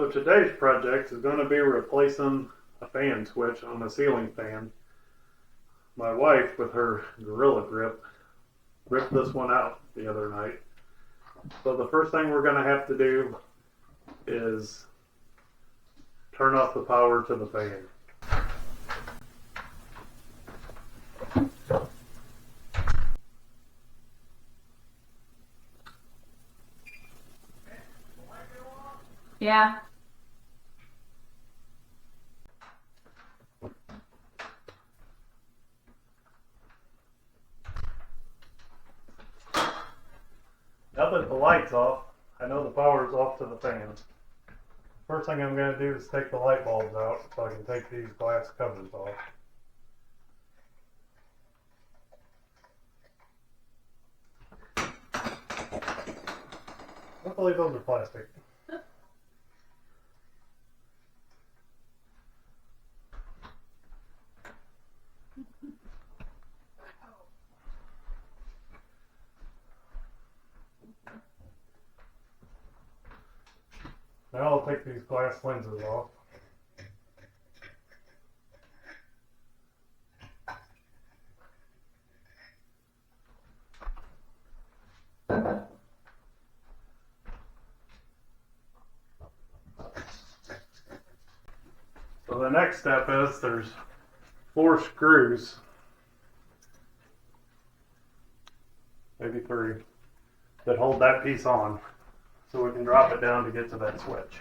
So today's project is going to be replacing a fan switch on a ceiling fan. My wife, with her Gorilla Grip, ripped this one out the other night. So the first thing we're going to have to do is turn off the power to the fan. Yeah. Now that the light's off, I know the power's off to the fan. First thing I'm going to do is take the light bulbs out so I can take these glass covers off. Hopefully those are plastic. Now I'll take these glass lenses off. So the next step is there's 4 screws, maybe 3, that hold that piece on, so we can drop it down to get to that switch.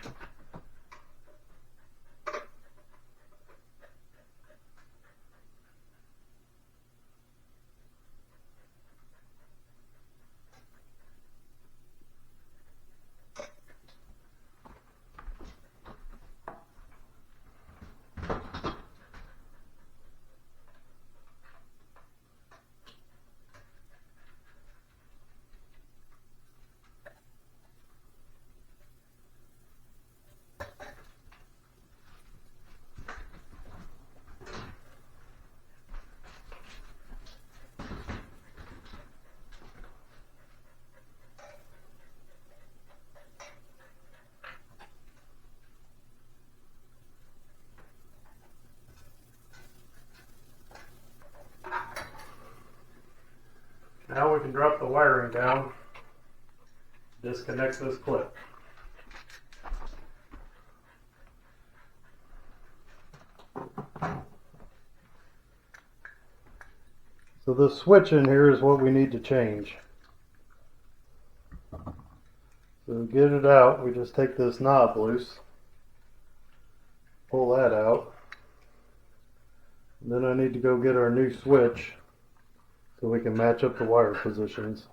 Now we can drop the wiring down, disconnect this clip. So this switch in here is what we need to change. So to get it out, we just take this knob loose, pull that out, and then I need to go get our new switch so we can match up the wire positions.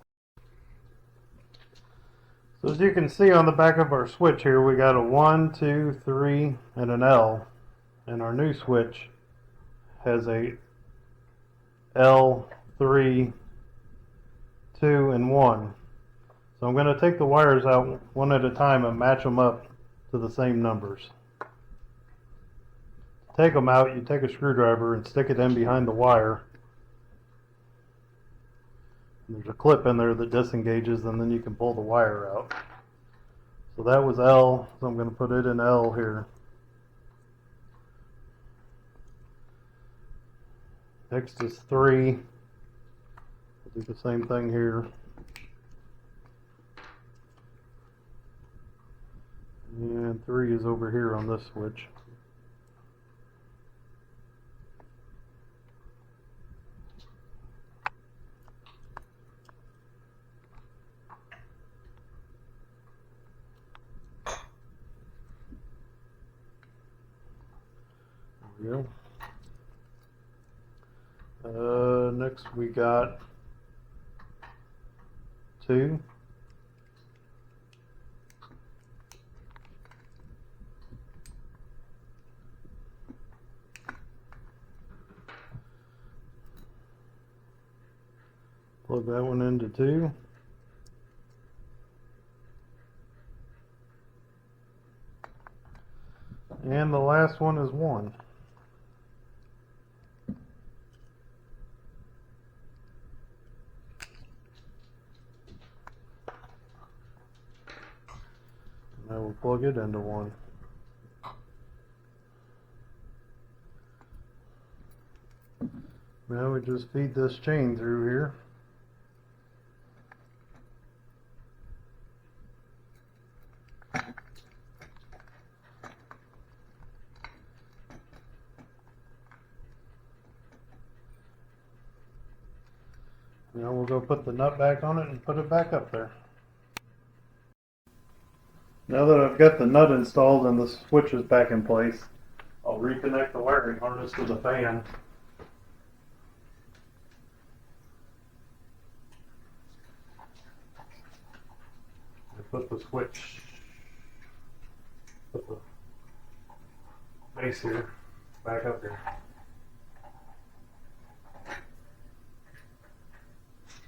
So as you can see on the back of our switch here, we got a 1, 2, 3, and an L, and our new switch has a L, 3, 2, and 1. So I'm going to take the wires out one at a time and match them up to the same numbers. To take them out, you take a screwdriver and stick it in behind the wire. There's a clip in there that disengages, and then you can pull the wire out. So that was L, so I'm going to put it in L here. Next is 3. I'll do the same thing here. And 3 is over here on this switch. There we go. Next we got 2. Plug that one into 2. And the last one is 1. Now we'll plug it into 1. Now we just feed this chain through here. Now we'll go put the nut back on it and put it back up there. Now that I've got the nut installed and the switch is back in place, I'll reconnect the wiring harness to the fan. I put the switch, put the base here, back up here.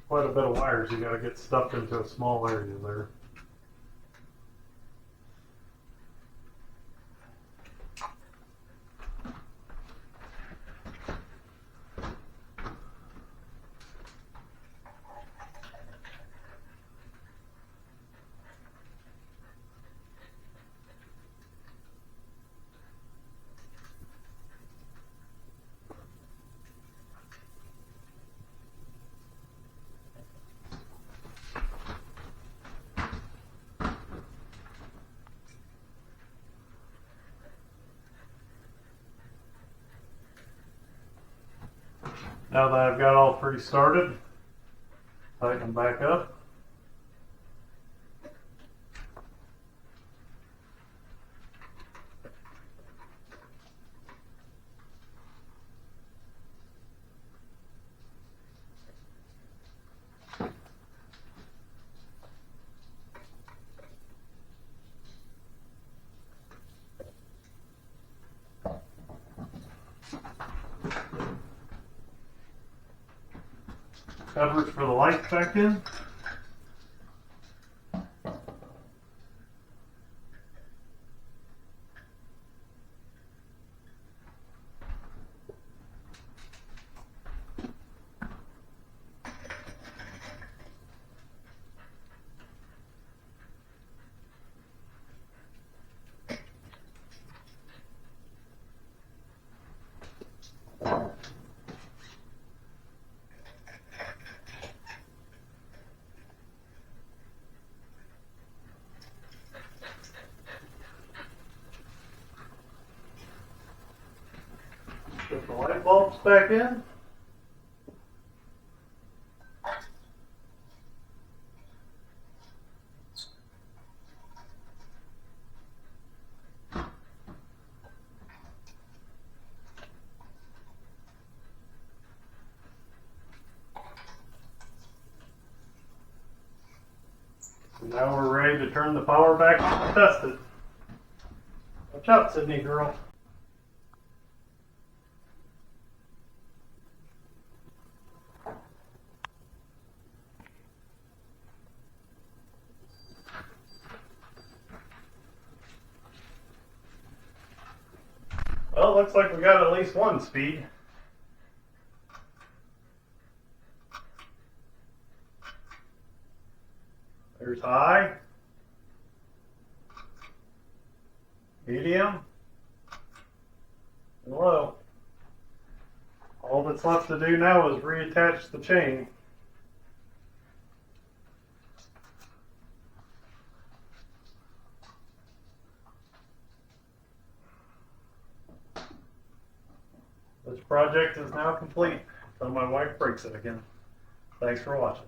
Quite a bit of wires you gotta get stuffed into a small area there. Now that I've got all three started, tighten them back up. Covers for the lights back in. Put the light bulbs back in. And now we're ready to turn the power back on and test it. Watch out, Sydney girl. Well, looks like we got at least one speed. There's high, medium, and low. All that's left to do now is reattach the chain. This project is now complete until my wife breaks it again. Thanks for watching.